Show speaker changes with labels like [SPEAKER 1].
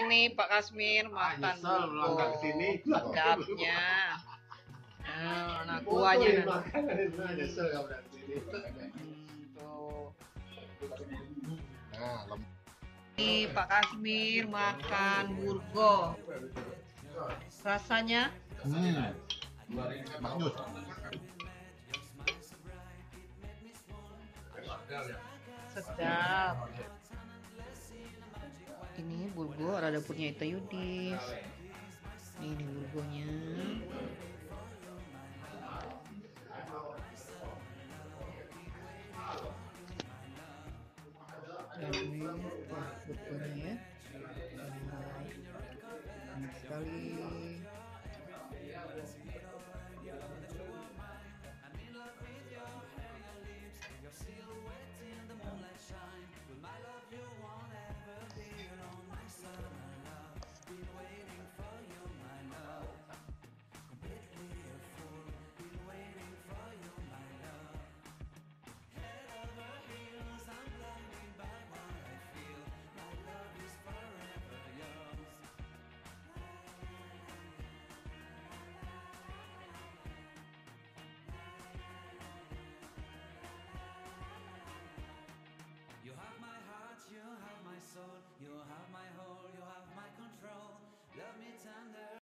[SPEAKER 1] nih Pak Kasmir makan burgo. Sedapnya. Nah, kuahnya tuh. Nih Pak Kasmir makan burgo. Rasanya
[SPEAKER 2] bagus.
[SPEAKER 1] Sedap. Ini burgo ada dapurnya Ita Yudis. Ini burgonya. Dan ini burgonya ya. Enak sekali.